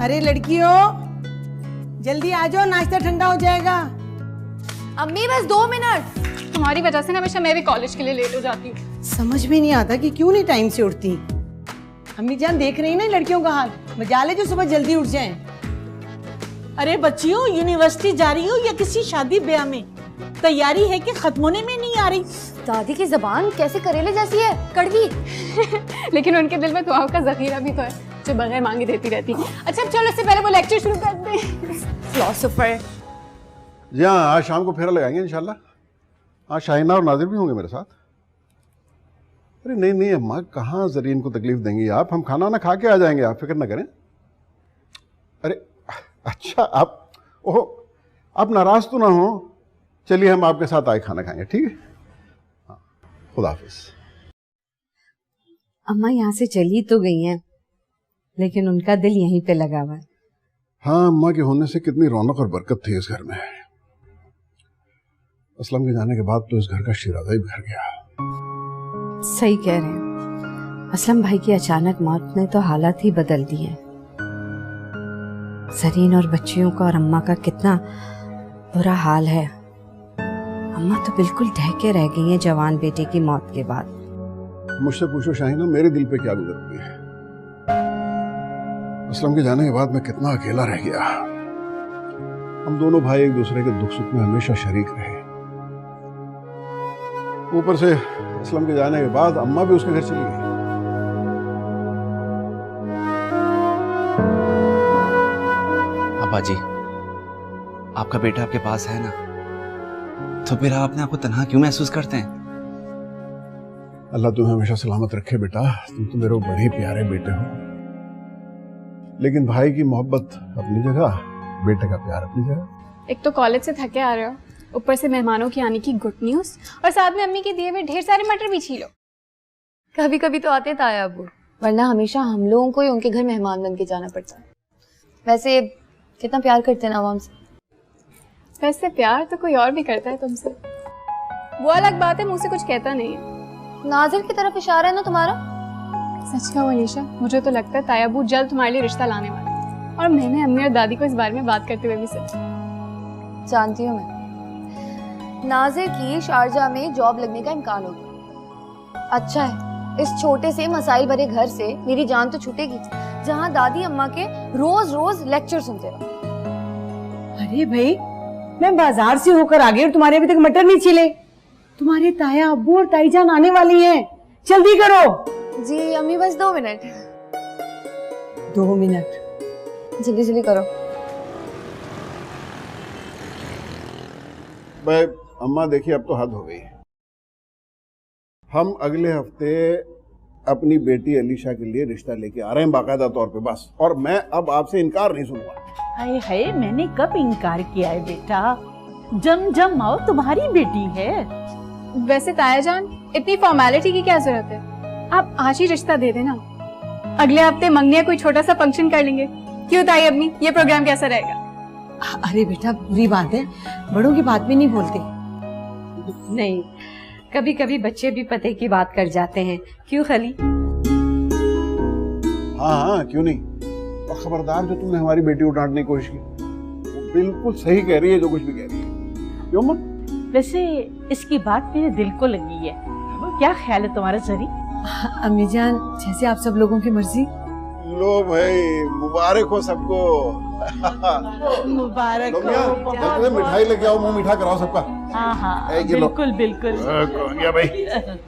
अरे लड़कियों, जल्दी आ जाओ, नाश्ता ठंडा हो जाएगा। अम्मी बस 2 मिनट। तुम्हारी वजह से ना हमेशा मैं भी कॉलेज के लिए लेट हो जाती हूँ। समझ में नहीं आता कि क्यों नहीं टाइम से उठती। अम्मी जान देख रही ना लड़कियों का हाल, मजा ले जो सुबह जल्दी उठ जाएं। अरे बच्चियों, यूनिवर्सिटी जा रही हो या किसी शादी ब्याह में? तैयारी है कि खत्म होने में नहीं आ रही? दादी की जबान कैसे करेले जैसी है, कड़वी। लेकिन उनके दिल में दुआओं का जखीरा भी तो है जो बगैर मांगे देती रहती। अच्छा चलो, इससे पहले वो लेक्चर शुरू कर दे। फिलोसोफर। जी हाँ, आज शाम को फेरा लगाएंगे इंशाल्लाह। आज शाहिना और नादिर भी होंगे मेरे साथ। अरे नहीं नहीं अम्मा, कहाँ जरीन को तकलीफ देंगी आप? हम खाना ना खा के आ जाएंगे, आप फिक्र ना करें। अरे अच्छा, आप ओह, आप नाराज तो ना हो। चलिए हम आपके साथ आए खाना खाएंगे, ठीक है? हाँ, खुदा हाफिज। अम्मा यहाँ से चली तो गई हैं, लेकिन उनका दिल यहीं पे लगा हुआ है। हाँ, अम्मा के होने से कितनी रौनक और बरकत थी इस घर में। असलम के जाने के बाद तो इस घर का शिराजा ही बिखर गया। सही कह रहे हैं, असलम भाई की अचानक मौत ने तो हालात ही बदल दिए। जरीन और बच्चियों का और अम्मा का कितना बुरा हाल है। अम्मा तो बिल्कुल ढहके रह गई हैं जवान बेटे की मौत के बाद। मुझसे पूछो शाहिना, मेरे दिल पे क्या गुजरती है। असलम के जाने के बाद मैं कितना अकेला रह गया। हम दोनों भाई एक दूसरे के दुख सुख में हमेशा शरीक रहे। ऊपर से असलम के जाने के बाद अम्मा भी उसके घर चली गई। अब्बा जी, आपका बेटा आपके पास है ना, तो फिर आप अपने आप को तन्हा क्यों महसूस करते हैं? अल्लाह तुम्हें हमेशा सलामत रखे बेटा। तुम तो मेरे बड़े ही प्यारे बेटे हो। लेकिन भाई की मोहब्बत अपनी जगह, बेटे का प्यार अपनी जगह। एक तो कॉलेज से थके आ रहे हो, ऊपर से मेहमानों की आने की गुड न्यूज, और साथ में अम्मी के दिए हुए ढेर सारे मटर भी छीलो। कभी कभी तो आते ताया अबू, वरना हमेशा हम लोगों को ही उनके घर मेहमान बन के जाना पड़ता। वैसे कितना प्यार करते हैं आवाम से। वैसे प्यार तो कोई और भी करता है तुमसे, वो अलग बात है, मुंह से कुछ कहता नहीं है। नाजिर की तरफ इशारा है ना तुम्हारा? सच कहो अनीशा, मुझे तो लगता है तायाबू जल्द तुम्हारे लिए रिश्ता लाने वाला है। और मैंने अम्मी और दादी को इस बारे में बात करते हुए भी सुना। जानती हूँ मैं, नाजिर की शारजा में जॉब लगने का इम्कान होगा। अच्छा है, इस छोटे से मसाइल भरे घर से मेरी जान तो छूटेगी, जहाँ दादी अम्मा के रोज रोज लेक्चर सुनते रहो। अरे भाई, मैं बाजार से होकर आ गई और तुम्हारे अभी तक मटर नहीं छिले। तुम्हारे ताया अब्बू और ताई जान आने वाली हैं, जल्दी करो। जी अम्मी, बस 2 मिनट। 2 मिनट, जल्दी जल्दी करो। भाई अम्मा देखिए, अब तो हद हो गई। हम अगले हफ्ते अपनी बेटी अलीशा के लिए रिश्ता लेके आ रहे हैं बाकायदा तौर पे, बस। और मैं अब आपसे इनकार नहीं सुनूंगा। हाय हाय, मैंने कब इनकार किया है बेटा? जम जम आओ, तुम्हारी बेटी है। वैसे ताया जान, इतनी फॉर्मेलिटी की क्या जरूरत है? आप आज ही रिश्ता दे देना, अगले हफ्ते मंगनी कोई छोटा सा फंक्शन कर लेंगे। क्यों ताई अम्मी, ये प्रोग्राम कैसा रहेगा? अरे बेटा, बुरी बात है, बड़ों की बात भी नहीं बोलते। नहीं, कभी कभी बच्चे भी पते की बात कर जाते हैं। क्यों खली? हाँ हाँ, क्यों नहीं। और खबरदार, जो तुमने हमारी बेटी को डांटने की कोशिश की, वो बिल्कुल सही कह रही है जो कुछ भी कह रही है। क्यों मां? वैसे इसकी बात मेरे दिल को लगी है। क्या ख्याल है तुम्हारा जरी? अम्मी जान, जैसे आप सब लोगों की मर्जी। लो भाई, मुबारक हो सबको। मुबारक लो मियां, हो। जल्दी से मिठाई लेके आओ, मुंह मीठा कराओ सबका। हाँ हाँ, ये लो। बिल्कुल बिल्कुल। कौन गया भाई?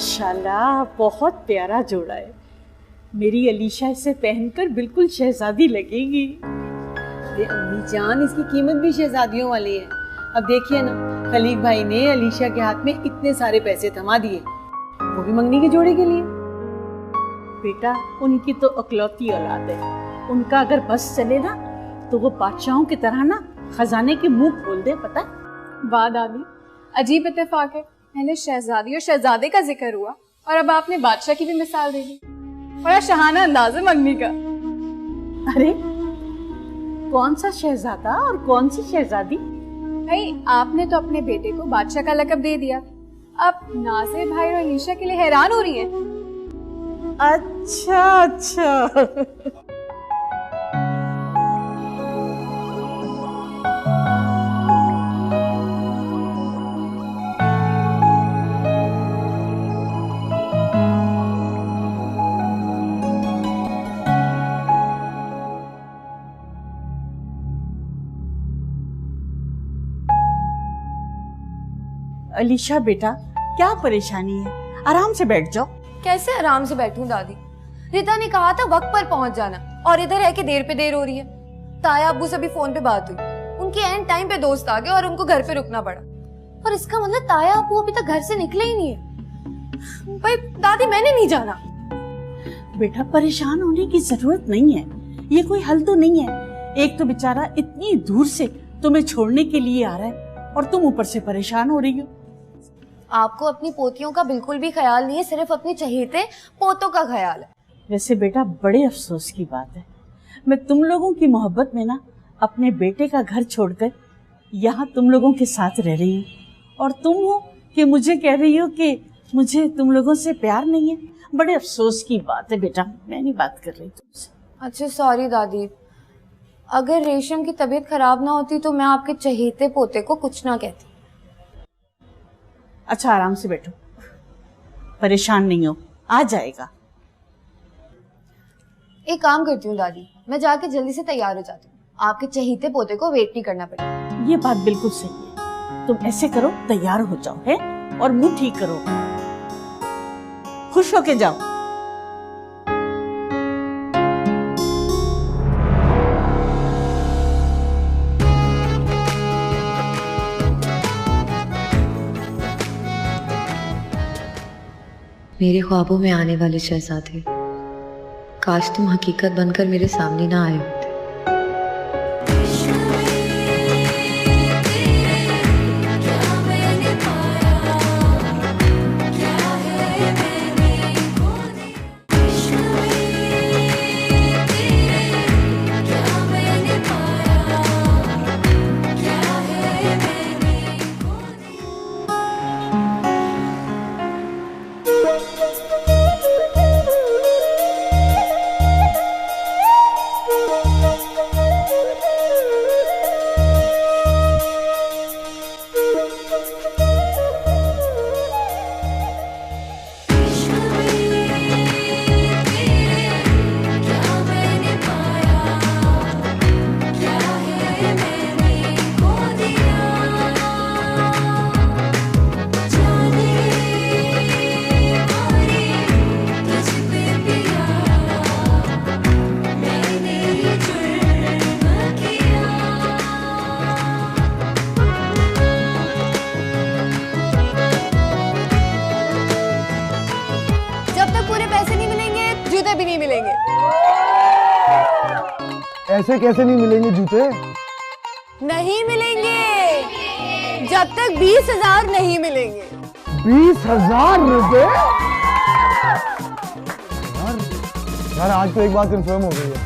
माशाल्लाह बहुत प्यारा जोड़ा है। मेरी अलीशा इसे पहनकर बिल्कुल शहजादी लगेगी। अरे अम्मी जान, इसकी कीमत भी शहजादियों वाली है। अब देखिए ना, खलीक भाई ने अलीशा के हाथ में इतने सारे पैसे थमा दिए, वो भी मंगनी के जोड़े के लिए। बेटा, उनकी तो अकलौती औलाद है। उनका अगर बस चले ना तो वो बादशाहों की तरह ना खजाने के मुंह खोल दे, पता है? वाह दादी, अजीब इत्तेफाक है। पहले शहजादी और शहजादे का जिक्र हुआ और अब आपने बादशाह की भी मिसाल दे दी। बड़ा शहाना अंदाज है मंगनी का। अरे कौन सा शहजादा और कौन सी शहजादी? भाई आपने तो अपने बेटे को बादशाह का लक़ब दे दिया, अब नाज़िर भाई और अलीशा के लिए हैरान हो रही है। अच्छा अच्छा। अलीशा बेटा, क्या परेशानी है? आराम से बैठ जाओ। कैसे आराम से बैठूं दादी? रिता ने कहा था वक्त पर पहुंच जाना और इधर है कि देर पे देर हो रही है। ताया अब्बू से भी फोन पे बात हुई, उनके एंड टाइम पे दोस्त आ गए और उनको घर पे रुकना पड़ा। और इसका मतलब ताया अब्बू अभी तक घर से निकले ही नहीं है। भाई दादी, मैंने नहीं जाना। बेटा, परेशान होने की जरूरत नहीं है, ये कोई हल तो नहीं है। एक तो बेचारा इतनी दूर से तुम्हें छोड़ने के लिए आ रहा है और तुम ऊपर से परेशान हो रही हो। आपको अपनी पोतियों का बिल्कुल भी ख्याल नहीं है, सिर्फ अपनी चहेते पोतों का ख्याल है। वैसे बेटा, बड़े अफसोस की बात है, मैं तुम लोगों की मोहब्बत में ना अपने बेटे का घर छोड़कर यहाँ तुम लोगों के साथ रह रही हूँ, और तुम हो कि मुझे कह रही हो कि मुझे तुम लोगों से प्यार नहीं है। बड़े अफसोस की बात है बेटा, मैं नहीं बात कर रही तुमसे। अच्छा सॉरी दादी, अगर रेशम की तबीयत खराब ना होती तो मैं आपके चहेते पोते को कुछ ना कहती। अच्छा आराम से बैठो, परेशान नहीं हो, आ जाएगा। एक काम करती हूँ दादी, मैं जाके जल्दी से तैयार हो जाती हूँ, आपके चहेते पोते को वेट नहीं करना पड़ेगा। ये बात बिल्कुल सही है, तुम ऐसे करो, तैयार हो जाओ है, और मुंह ठीक करो, खुश होके जाओ। मेरे ख्वाबों में आने वाले शहजादे, काश तुम हकीकत बनकर मेरे सामने ना आए होते। भी नहीं मिलेंगे। ऐसे कैसे नहीं मिलेंगे जूते? नहीं मिलेंगे जब तक 20,000 नहीं मिलेंगे। 20,000 रुपए? यार आज तो एक बात कंफर्म हो गई है,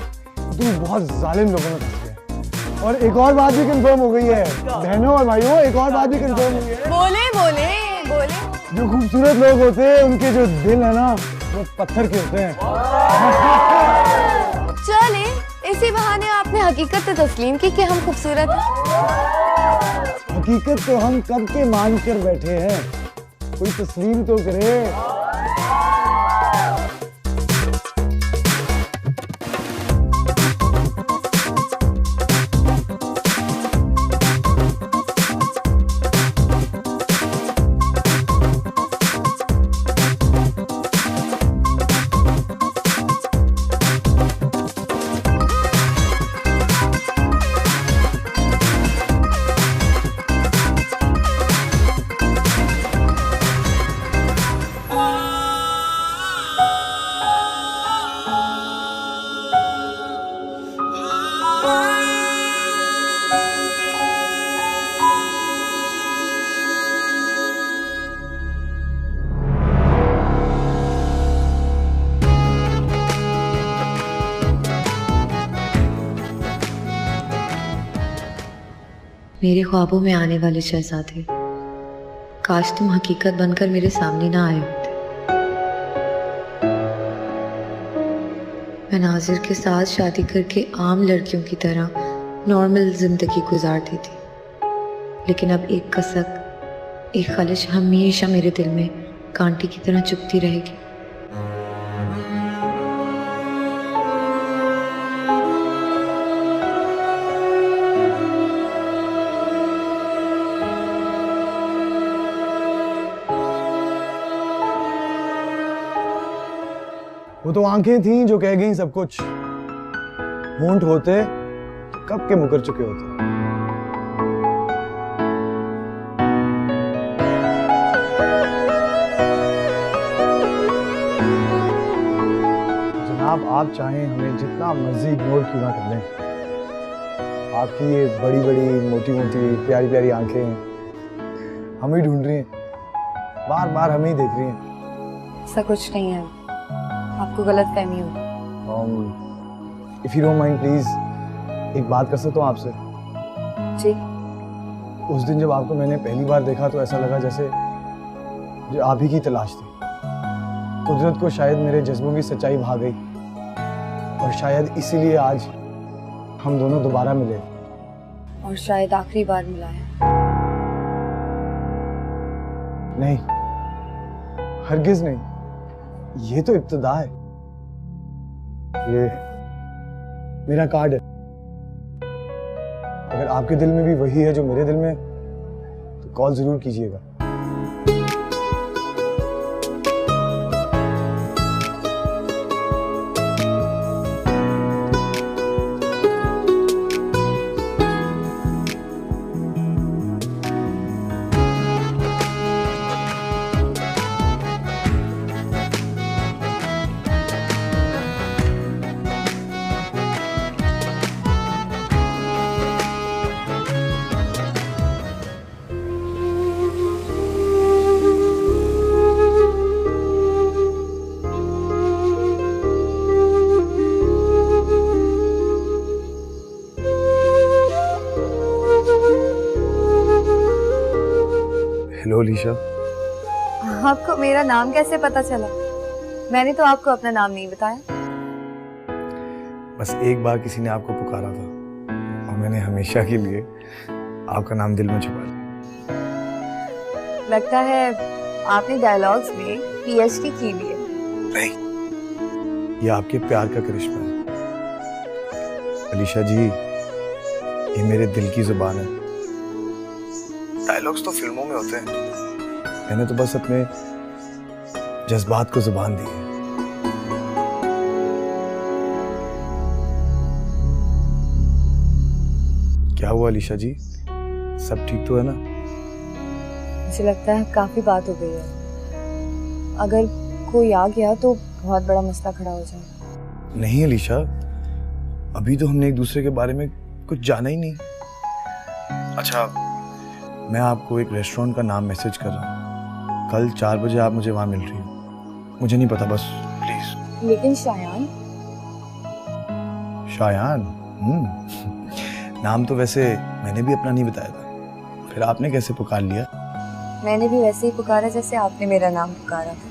तुम बहुत जालिम लोगों में फंस गए। और एक और बात भी कंफर्म हो गई है बहनों और भाइयों, एक और बात भी कंफर्म हो गई है। बोले बोले बोले। जो खूबसूरत लोग होते हैं उनके जो दिल है ना वो पत्थर के होते हैं। चले इसी बहाने आपने हकीकत तो तस्लीम की कि हम खूबसूरत हैं। हकीकत तो हम कब के मान कर बैठे हैं, कोई तस्लीम तो करे। मेरे ख्वाबों में आने वाले शहजादे, काश तुम हकीकत बनकर मेरे सामने ना आए होते। मैं नाजिर के साथ शादी करके आम लड़कियों की तरह नॉर्मल जिंदगी गुजारती थी, लेकिन अब एक कसक, एक ख्वाहिश हमेशा मेरे दिल में कांटे की तरह चुभती रहेगी। वो तो आंखें थीं जो कह गईं सब कुछ, होंठ होते तो कब के मुकर चुके होते। जनाब, आप चाहें हमें जितना मर्जी इग्नोर क्यों ना कर लें, आपकी ये बड़ी बड़ी मोटी मोटी प्यारी प्यारी आंखें हम ही ढूंढ रही हैं, बार बार हमें ही देख रही हैं। ऐसा कुछ नहीं है, आपको गलत फहमी होगी। If you don't mind please, एक बात कर सकता हूँ आपसे? जी। उस दिन जब आपको मैंने पहली बार देखा तो ऐसा लगा जैसे मुझे आप ही की तलाश थी। कुदरत को शायद मेरे जज्बों की सच्चाई भा गई, और शायद इसीलिए आज हम दोनों दोबारा मिले, और शायद आखिरी बार मिला है। नहीं, हरगिज नहीं, ये तो इब्तिदा है। ये मेरा कार्ड है, अगर आपके दिल में भी वही है जो मेरे दिल में, तो कॉल जरूर कीजिएगा। हेलो अलीशा। आपको मेरा नाम कैसे पता चला? मैंने तो आपको अपना नाम नहीं बताया। बस एक बार किसी ने आपको पुकारा था, और मैंने हमेशा के लिए आपका नाम दिल में छुपा लिया। लगता है आपने डायलॉग्स में पीएचडी की भी है। नहीं, ये आपके प्यार का करिश्मा है अलीशा जी, ये मेरे दिल की जुबान है। डायलॉग्स तो फिल्मों में होते हैं, मैंने तो बस अपने जज्बात को जुबान दी है। क्या हुआ अलीशा जी, सब ठीक तो है ना? मुझे लगता है काफी बात हो गई है, अगर कोई आ गया तो बहुत बड़ा मसला खड़ा हो जाएगा। नहीं अलीशा, अभी तो हमने एक दूसरे के बारे में कुछ जाना ही नहीं। अच्छा, मैं आपको एक रेस्टोरेंट का नाम मैसेज कर रहा हूँ, कल 4 बजे आप मुझे वहां मिल रही हो। मुझे नहीं पता, बस प्लीज। लेकिन शायान? शायान? नाम तो वैसे मैंने भी अपना नहीं बताया था, फिर आपने कैसे पुकार लिया? मैंने भी वैसे ही पुकारा जैसे आपने मेरा नाम पुकारा था।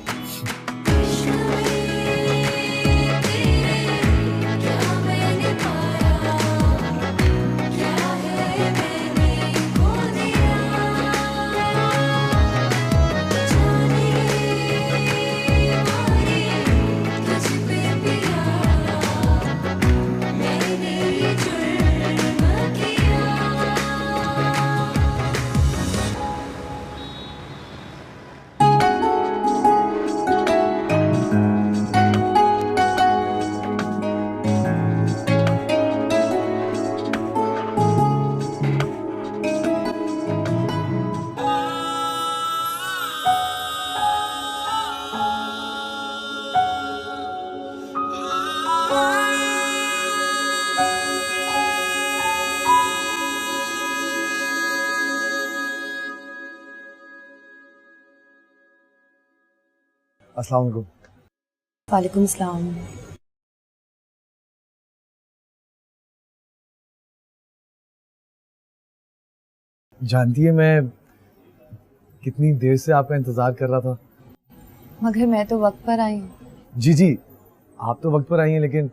अस्सलाम वालेकुम। वालेकुम सलाम। जानती है मैं कितनी देर से आपका इंतजार कर रहा था। मगर मैं तो वक्त पर आई हूँ। जी जी, आप तो वक्त पर आई हैं, लेकिन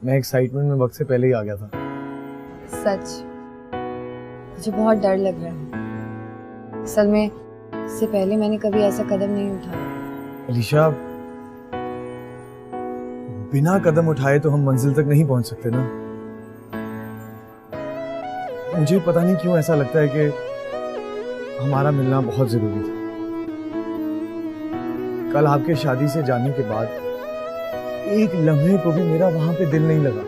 मैं एक्साइटमेंट में वक्त से पहले ही आ गया था। सच मुझे बहुत डर लग रहा है। असल में इससे पहले मैंने कभी ऐसा कदम नहीं उठाया। अलीशा, बिना कदम उठाए तो हम मंजिल तक नहीं पहुंच सकते ना। मुझे पता नहीं क्यों ऐसा लगता है कि हमारा मिलना बहुत जरूरी था। कल आपके शादी से जाने के बाद एक लम्हे को भी मेरा वहां पे दिल नहीं लगा।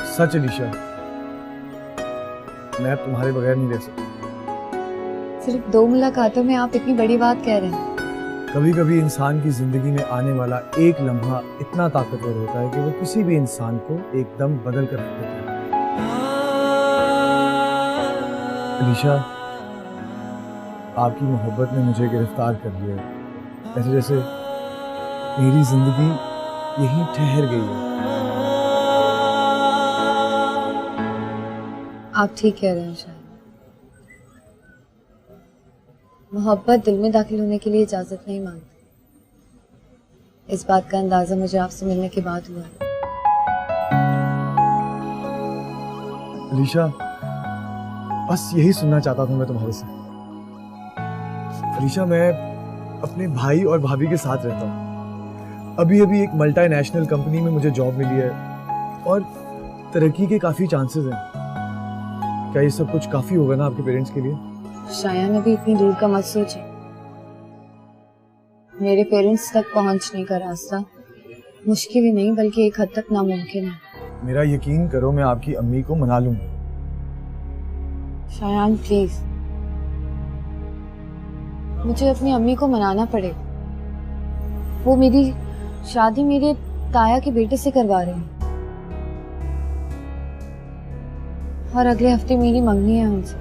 सच अलीशा, मैं अब तुम्हारे बगैर नहीं रह सकता। सिर्फ 2 मुलाकातों में आप इतनी बड़ी बात कह रहे हैं। कभी कभी इंसान की जिंदगी में आने वाला एक लम्हा इतना ताकतवर होता है कि वो किसी भी इंसान को एकदम बदल कर रख देता है। अलीशा, आपकी मोहब्बत ने मुझे गिरफ्तार कर लिया है, ऐसे जैसे मेरी जिंदगी यहीं ठहर गई है। आप ठीक कह रहे हैं शायद। मोहब्बत दिल में दाखिल होने के लिए इजाजत नहीं मांगती। इस बात का अंदाजा मुझे आपसे मिलने के बाद हुआ। अलीशा, बस यही सुनना चाहता था मैं तुम्हारे से। अलीशा, मैं अपने भाई और भाभी के साथ रहता हूँ। अभी अभी एक मल्टीनेशनल कंपनी में मुझे जॉब मिली है और तरक्की के काफी चांसेस हैं। क्या ये सब कुछ काफी होगा ना आपके पेरेंट्स के लिए? शायद अभी इतनी दूर का मत सोचे। मेरे पेरेंट्स तक पहुंचने का रास्ता मुश्किल ही नहीं बल्कि एक हद तक नामुमकिन है। मेरा यकीन करो, मैं आपकी अम्मी को मना लूंगा। शायान प्लीज, मुझे अपनी अम्मी को मनाना पड़ेगा। वो मेरी शादी मेरे ताया के बेटे से करवा रहे हैं और अगले हफ्ते मेरी मंगनी है उनसे।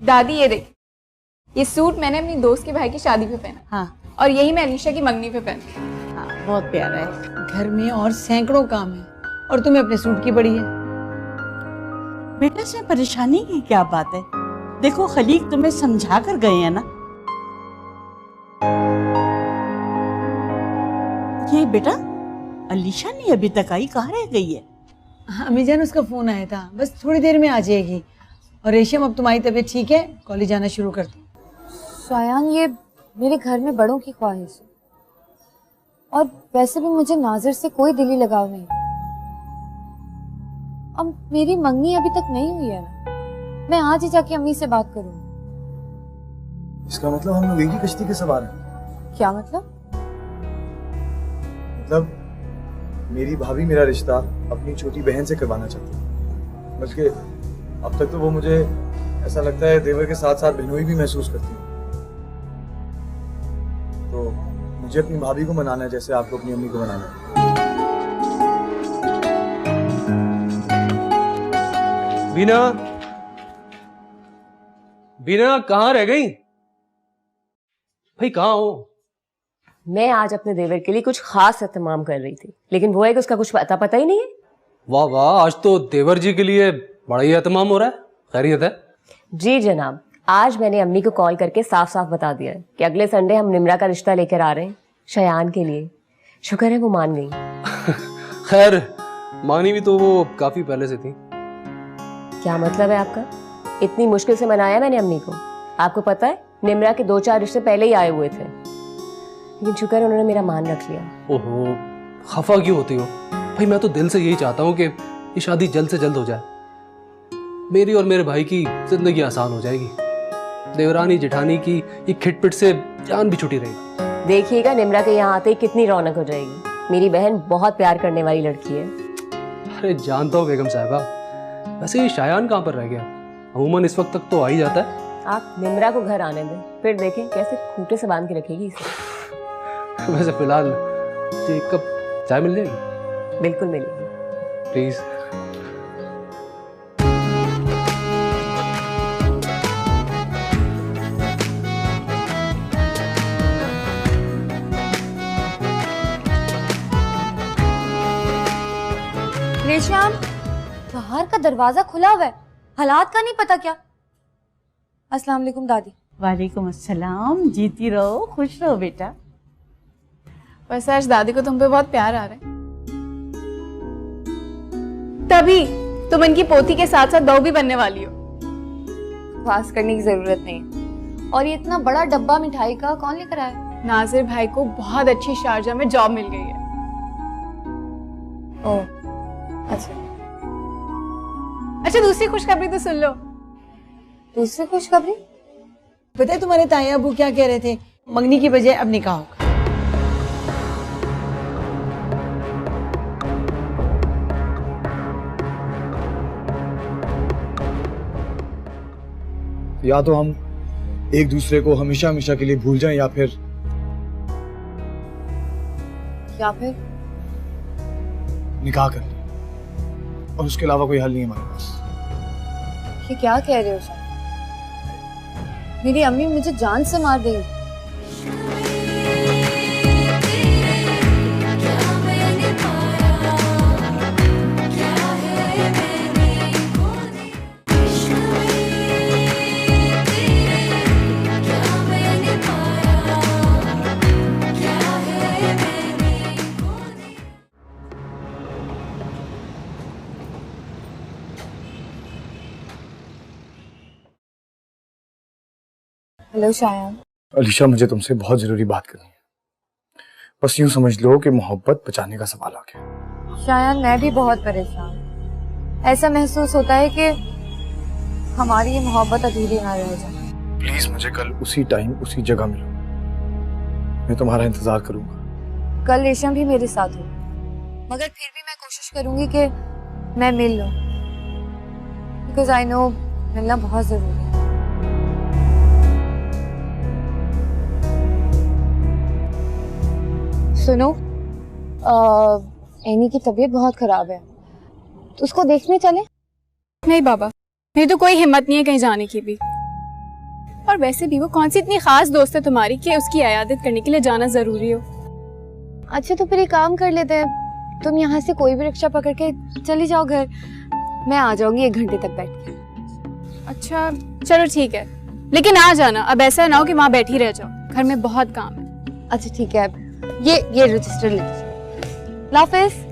दादी ये देख, ये सूट मैंने अपनी दोस्त के भाई की शादी पे पहना। हाँ और यही मैं अलीशा की मंगनी पे पहना। हाँ, बहुत प्यारा है। घर में और सैकड़ों काम है और तुम्हें अपने सूट की पड़ी है। बेटा, इसमें परेशानी की क्या बात है? देखो, खलीक तुम्हें समझा कर गए हैं ना। ये बेटा, अलीशा नहीं अभी तक आई, कहाँ रह गई है? अम्मी जान, उसका फोन आया था, बस थोड़ी देर में आ जाएगी। और रेशम, अब तुम्हारी तबीयत ठीक है? कॉलेज जाना शुरू कर दो। शायान, ये मेरे घर में बड़ों की ख्वाहिश है और वैसे भी मुझे नाजिर से कोई दिली लगाव नहीं। अब मेरी मंगनी अभी तक नहीं हुई है ना, मैं आज ही जाके अम्मी से बात करूँ। इसका मतलब हम लोग एक ही कश्ती के सवार हैं। क्या मतलब? मतलब मेरी भाभी मेरा रिश्ता अपनी छोटी बहन से करवाना चाहती है, बल्कि अब तक तो वो मुझे ऐसा लगता है देवर के साथ साथ बहनोई भी महसूस करती है। तो मुझे अपनी भाभी को मनाना है जैसे आपको अपनी अम्मी को मनाना है। बीना, बीना कहाँ रह गई भाई? कहाँ हो? मैं आज अपने देवर के लिए कुछ खास एहतमाम कर रही थी, लेकिन वो है कि उसका कुछ पता ही नहीं है। वाह वाह, आज तो देवर जी के लिए बड़ा ही एहतमाम हो रहा है। खैरियत है? जी जनाब, आज मैंने अम्मी को कॉल करके साफ साफ बता दिया है कि अगले संडे हम निम्रा का रिश्ता लेकर आ रहे हैं शयान के लिए। शुक्र है वो मान गई। खैर, मानी भी तो वो काफी पहले से थी। क्या मतलब है आपका? इतनी मुश्किल से मनाया मैंने अम्मी को। आपको पता है निम्रा के 2-4 रिश्ते पहले ही आए हुए थे, लेकिन शुक्र है उन्होंने मेरा मान रख लिया। ओहो, खफा क्यों होती हो भाई? मैं तो दिल से यही चाहता हूँ कि ये शादी जल्द से जल्द हो जाए। मेरी और मेरे भाई की जिंदगी आसान हो जाएगी। देवरानी जेठानी की ये खिटपिट से जान भी छुटी रहेगी। देखिएगा निम्रा के यहाँ आते ही कितनी रौनक हो जाएगी। मेरी बहन बहुत प्यार करने वाली लड़की है। अरे जानता हूँ बेगम साहिबा। वैसे ये शायान कहाँ पर रह गया? अमूमन इस वक्त तक तो आ ही जाता है। आप निम्रा को घर आने दें, फिर देखें कैसे खूंटे से बांध के रखेगी इसे। वैसे फिलहाल एक कप चाय मिल जाएगी? बिल्कुल मिलेगी। प्लीज। रेशम, बाहर का दरवाजा खुला हुआ है, हालात का नहीं पता क्या। अस्सलाम वालेकुम दादी। वालेकुम अस्सलाम, जीती रहो, खुश रहो बेटा। वैसे आज दादी को तुम पे बहुत प्यार आ रहा है, तभी तुम इनकी पोती के साथ साथ बहू भी बनने वाली हो। पास करने की जरूरत नहीं है। और ये इतना बड़ा डब्बा मिठाई का कौन लेकर आया? नाजिर भाई को बहुत अच्छी शारजा में जॉब मिल गई है। ओह अच्छा। अच्छा, दूसरी खुशखबरी तो सुन लो। दूसरी खुशखबरी? पता है तुम्हारे ताया अबू क्या कह रहे थे? मंगनी की बजाय अब निकाह होगा। या तो हम एक दूसरे को हमेशा हमेशा के लिए भूल जाएं या फिर निकाह कर लें, और उसके अलावा कोई हल नहीं है हमारे पास। ये क्या कह रहे हो सर? मेरी अम्मी मुझे जान से मार देगी। हेलो शायान। अलीशा, मुझे तुमसे बहुत जरूरी बात करनी है। बस यूं समझ लो कि मोहब्बत बचाने का सवाल आ गया। शायान, मैं भी बहुत परेशान। ऐसा महसूस होता है कि हमारी ये मोहब्बत अधूरी ना रह जाए। प्लीज मुझे कल उसी टाइम उसी जगह मिलो, मैं तुम्हारा इंतजार करूंगा। कल रेशम भी मेरे साथ हो, मगर फिर भी मैं कोशिश करूंगी कि मैं मिल लूं, बिकॉज आई नो मिलना बहुत जरूरी है। सुनो, एनी की तबीयत बहुत खराब है, तो उसको देखने चले? नहीं बाबा, मेरी तो कोई हिम्मत नहीं है कहीं जाने की भी। और वैसे भी वो कौन सी इतनी खास दोस्त है तुम्हारी कि उसकी इयादत करने के लिए जाना जरूरी हो? अच्छा, तो फिर एक काम कर लेते हैं, तुम यहाँ से कोई भी रिक्शा पकड़ के चली जाओ घर, मैं आ जाऊंगी 1 घंटे तक बैठ के। अच्छा चलो ठीक है, लेकिन आ जाना, अब ऐसा ना हो कि वहाँ बैठी रह जाओ, घर में बहुत काम है। अच्छा ठीक है, ये रजिस्टर ले लीजिए। लाफिज।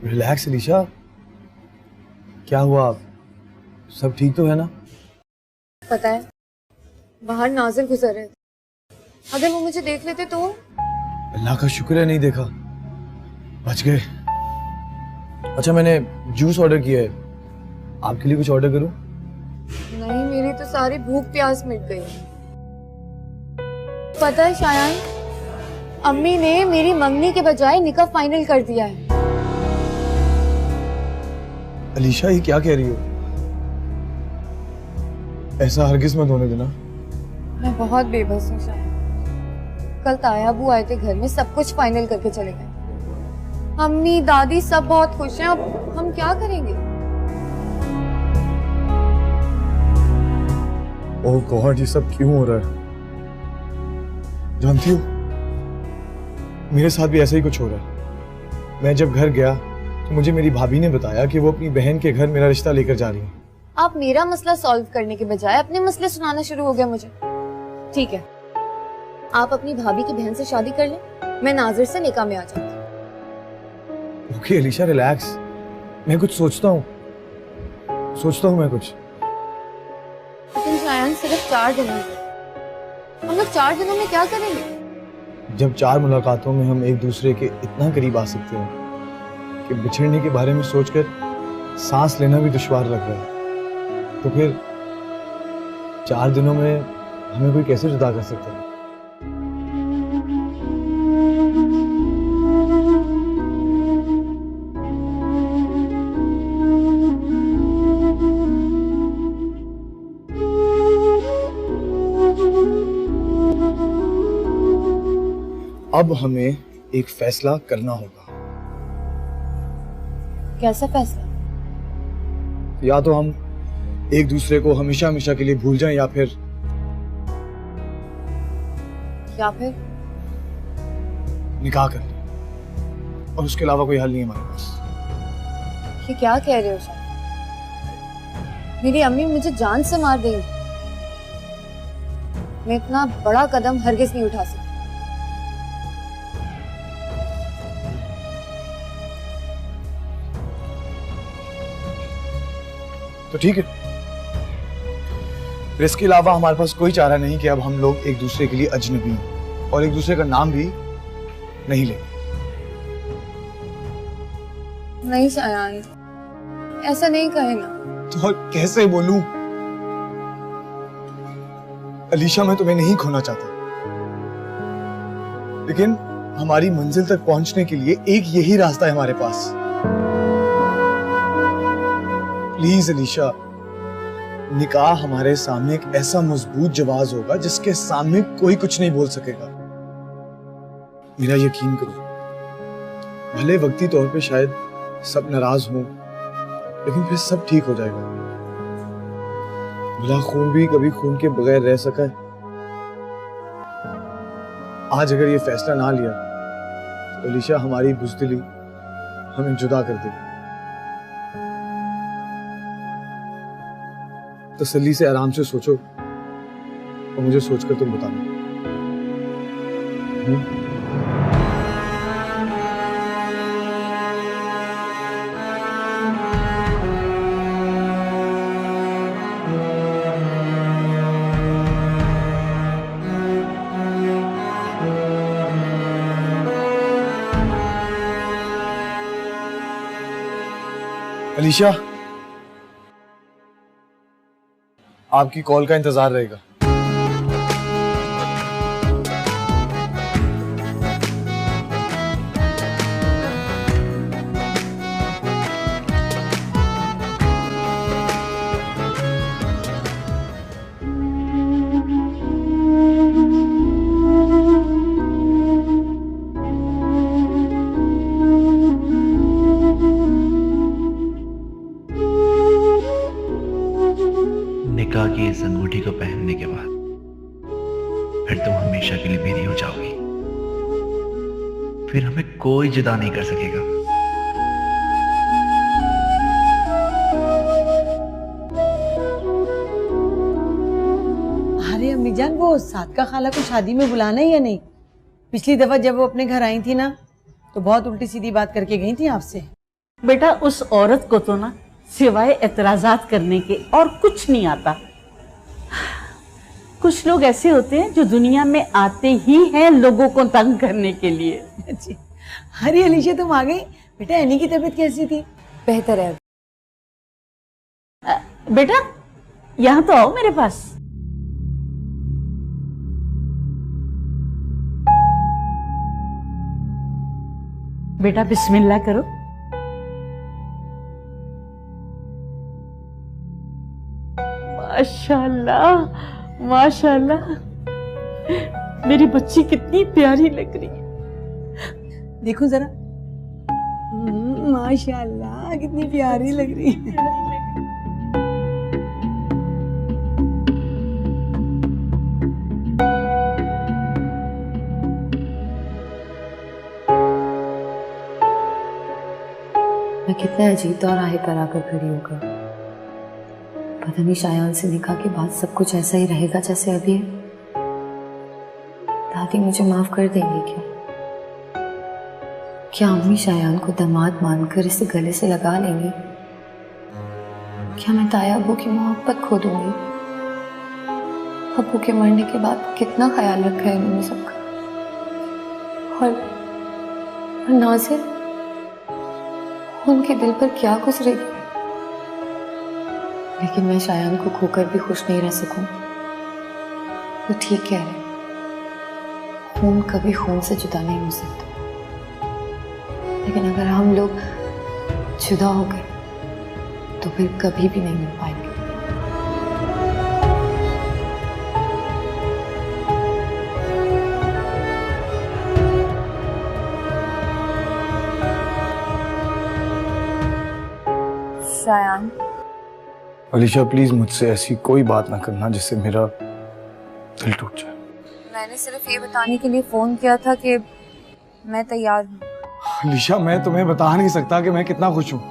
रिलैक्स अलीशा, क्या हुआ? सब ठीक तो है ना? पता है, बाहर नाजिर गुजर रहे थे, अगर वो मुझे देख लेते तो। अल्लाह का शुक्र है नहीं देखा, बच गए। अच्छा, मैंने जूस ऑर्डर किया है, आपके लिए कुछ ऑर्डर करूं? नहीं, मेरी तो सारी भूख प्यास मिट गई। पता है शायान, अम्मी ने मेरी मंगनी के बजाय निकाह फाइनल कर दिया है। अलीशा, ये क्या कह रही हो? ऐसा हरगिज मत होने देना। मैं बहुत बेबस हूँ शायद। कल ताया अबू आए थे घर में, सब कुछ फाइनल करके चले गए। अम्मी दादी सब बहुत खुश हैं, अब हम क्या करेंगे? ओह गॉड, ये सब क्यों हो रहा है? जानती हो, मेरे साथ भी ऐसा ही कुछ हो रहा है। मैं जब घर गया तो मुझे मेरी भाभी ने बताया कि वो अपनी बहन के घर मेरा रिश्ता लेकर जा रही है। आप मेरा मसला सॉल्व करने के बजाय अपने मसले सुनाना शुरू हो गया मुझे। ठीक है, आप अपनी भाभी की बहन से शादी कर लें, मैं नाजिर से निकाह में आ जाती। ओके अलीशा रिलैक्स, मैं कुछ सोचता हूँ मैं कुछ। लेकिन शायद सिर्फ 4 दिन में, हम लोग 4 दिनों में क्या करेंगे? जब 4 मुलाकातों में हम एक दूसरे के इतना करीब आ सकते हैं कि बिछड़ने के बारे में सोचकर सांस लेना भी दुश्वार लग रहा है, तो फिर 4 दिनों में हमें कोई कैसे जुदा कर सकता है? अब हमें एक फैसला करना होगा। कैसा फैसला? या तो हम एक दूसरे को हमेशा हमेशा के लिए भूल जाएं, या फिर निकाह कर लें, और उसके अलावा कोई हल नहीं है हमारे पास। ये क्या कह रहे हो सर? मेरी अम्मी मुझे जान से मार देंगी। मैं इतना बड़ा कदम हरगिज नहीं उठा सकती। तो ठीक है, इसके अलावा हमारे पास कोई चारा नहीं कि अब हम लोग एक दूसरे के लिए अजनबी हैं और एक दूसरे का नाम भी नहीं लेंगे। नहीं शायान, ऐसा नहीं कहे ना। तो और कैसे बोलूं? अलीशा, मैं तुम्हें नहीं खोना चाहता, लेकिन हमारी मंजिल तक पहुंचने के लिए एक यही रास्ता है हमारे पास। प्लीज अलीशा, निकाह हमारे सामने एक ऐसा मजबूत जवाब होगा जिसके सामने कोई कुछ नहीं बोल सकेगा। मेरा यकीन करो, भले वक्ती तौर पे शायद सब नाराज हों, लेकिन फिर सब ठीक हो जाएगा। भला खून भी कभी खून के बगैर रह सका है? आज अगर ये फैसला ना लिया तो अलीशा, हमारी बुज़दिली हमें जुदा कर देगी। तसल्ली से आराम से सोचो और मुझे सोचकर तुम बताना। अलीशा, आपकी कॉल का इंतजार रहेगा। निकाह की इस अंगूठी को पहनने के बाद फिर तुम हमेशा के लिए मेरी हो जाओगी। फिर हमें कोई जुदा नहीं कर सकेगा। अरे अम्मी जान, वो सादका खाला को शादी में बुलाना है या नहीं? पिछली दफा जब वो अपने घर आई थी ना, तो बहुत उल्टी सीधी बात करके गई थी आपसे। बेटा, उस औरत को तो ना सिवाय एतराजात करने के और कुछ नहीं आता। कुछ लोग ऐसे होते हैं जो दुनिया में आते ही हैं लोगों को तंग करने के लिए। जी। अरे अलीशा, तुम आ गई। बेटा, एनी की तबीयत कैसी थी? बेहतर है। बेटा, यहाँ तो आओ मेरे पास। बेटा, बिस्मिल्लाह करो। माशाल्लाह, माशाल्लाह, मेरी बच्ची कितनी प्यारी लग रही है। देखो जरा, माशाल्लाह कितनी प्यारी लग रही है। मैं कितने अजीब दौर आए पर आकर खड़ी होकर। पता नहीं शायान से निकाह के बाद सब कुछ ऐसा ही रहेगा जैसे अभी है। दादी मुझे माफ कर देंगे क्या? क्या अम्मी शायान को दामाद मानकर इसे गले से लगा लेंगी? क्या मैं ताया अबू की मोहब्बत खो दूंगी? अबू के मरने के बाद कितना ख्याल रखा है इन्होंने सबका। और नाज़िर, उनके दिल पर क्या गुजरेगी? लेकिन मैं शायान को खोकर भी खुश नहीं रह सकूं। वो ठीक कह रहे, खून कभी खून से जुदा नहीं हो सकता। लेकिन अगर हम लोग जुदा हो गए तो फिर कभी भी नहीं मिल पाएंगे। शायान, अलीशा प्लीज मुझसे ऐसी कोई बात ना करना जिससे मेरा दिल टूट जाए। मैंने सिर्फ ये बताने के लिए फोन किया था कि मैं तैयार हूँ। अलीशा, मैं तुम्हें बता नहीं सकता कि मैं कितना खुश हूँ।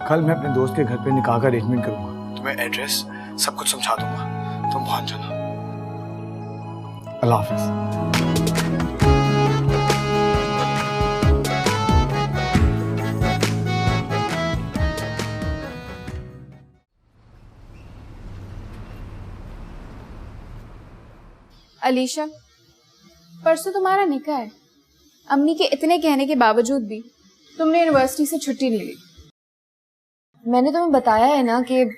कल मैं अपने दोस्त के घर पे निकाह का अरेंजमेंट करूंगा। तुम्हें एड्रेस सब कुछ समझा दूंगा, तुम पहुंच जाना। अल्लाह हाफिज। अलीशा, परसों तुम्हारा निकाह है। अम्मी के इतने कहने के बावजूद भी तुमने यूनिवर्सिटी से छुट्टी ले ली। मैंने तुम्हें बताया है ना कि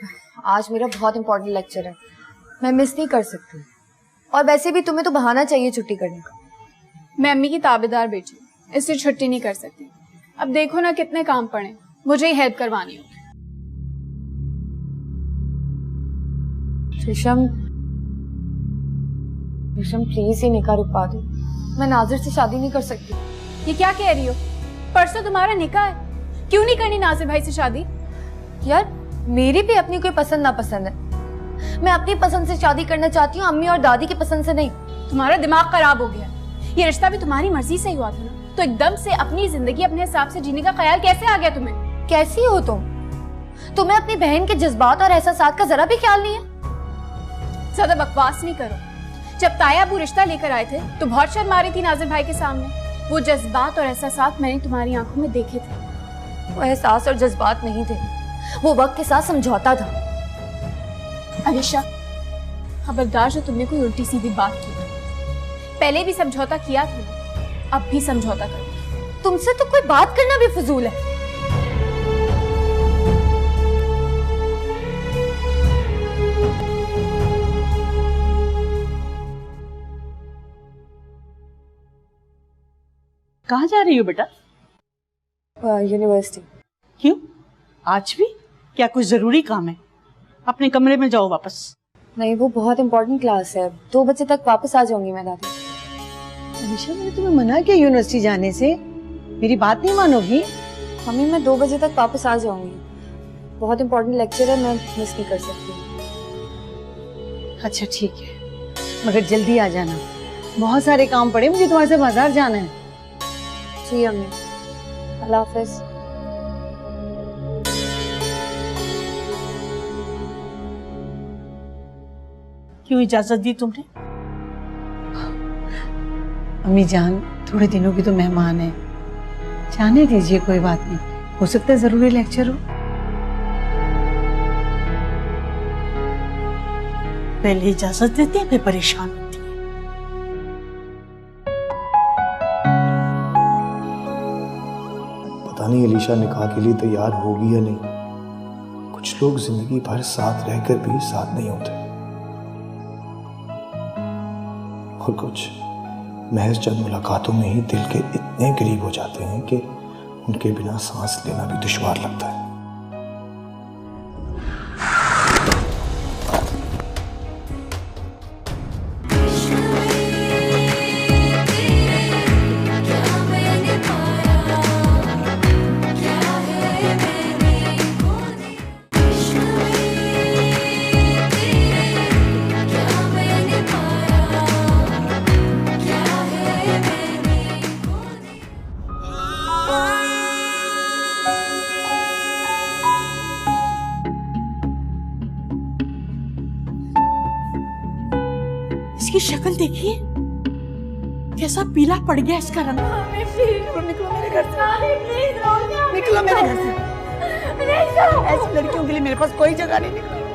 आज मेरा बहुत इंपॉर्टेंट लेक्चर है, मैं मिस नहीं कर सकती। और वैसे भी तुम्हें तो बहाना चाहिए छुट्टी करने का। मैं अम्मी की ताबेदार बेटी, इसलिए छुट्टी नहीं कर सकती। अब देखो ना कितने काम पड़े, मुझे ही हेल्प करवानी होगी। रेशम प्लीज ये निकाह रुकवा दो, मैं नाजिर से शादी नहीं कर सकती। ये क्या कह रही हो? परसों तुम्हारा निकाह है, क्यों नहीं करनी नाजिर भाई से शादी? यार मेरी भी अपनी कोई पसंद नापसंद है। मैं अपनी पसंद से शादी करना चाहती हूँ, अम्मी और दादी की पसंद से नहीं। तुम्हारा दिमाग खराब हो गया। ये रिश्ता भी तुम्हारी मर्जी से ही हुआ था ना, तो एकदम से अपनी जिंदगी अपने हिसाब से जीने का ख्याल कैसे आ गया तुम्हें? कैसी हो तुम? तुम्हें अपनी बहन के जज्बात और एहसासात का जरा भी ख्याल नहीं है? ज्यादा बकवास नहीं करो। जब ताया अबू रिश्ता लेकर आए थे तो बहुत शर्म आ रही थी नाजिर भाई के सामने। वो जज्बात और एहसासात मैंने तुम्हारी आंखों में देखे थे। वो एहसास और जज्बात नहीं थे, वो वक्त के साथ समझौता था। अलीशा, खबरदार जो तुमने कोई उल्टी सीधी बात की। पहले भी समझौता किया था, अब भी समझौता करो। तुमसे तो कोई बात करना भी फजूल है। कहाँ जा रही हो बेटा? यूनिवर्सिटी। क्यों? आज भी? क्या कुछ जरूरी काम है? अपने कमरे में जाओ वापस। नहीं, वो बहुत इंपॉर्टेंट क्लास है, 2 बजे तक वापस आ जाऊंगी मैं दादी। अलीशा, मैंने तुम्हें मना किया यूनिवर्सिटी जाने से, मेरी बात नहीं मानोगी? मम्मी मैं 2 बजे तक वापस आ जाऊंगी, बहुत इंपॉर्टेंट लेक्चर है, मैं मिस नहीं कर सकती। अच्छा ठीक है, मगर जल्दी आ जाना, बहुत सारे काम पड़े, मुझे तुम्हारे से बाजार जाना है। जी अम्मी, अल्लाह हाफिज। क्यों इजाजत दी तुमने? अम्मी जान, थोड़े दिनों की तो मेहमान है, जाने दीजिए, कोई बात नहीं, हो सकता है जरूरी लेक्चर हो। पहले इजाजत देते हैं फिर परेशान होती है। पता नहीं अलीशा निकाह के लिए तैयार होगी या नहीं। कुछ लोग जिंदगी भर साथ रहकर भी साथ नहीं होते, और कुछ महज चंद मुलाकातों में ही दिल के इतने करीब हो जाते हैं कि उनके बिना सांस लेना भी दुश्वार लगता है। इसकी शक्ल देखिए, कैसा पीला पड़ गया इसका रंग। निकलो मेरे घर से, निकलो मेरे घर से। ऐसी लड़कियों के लिए मेरे पास कोई जगह नहीं। निकलो।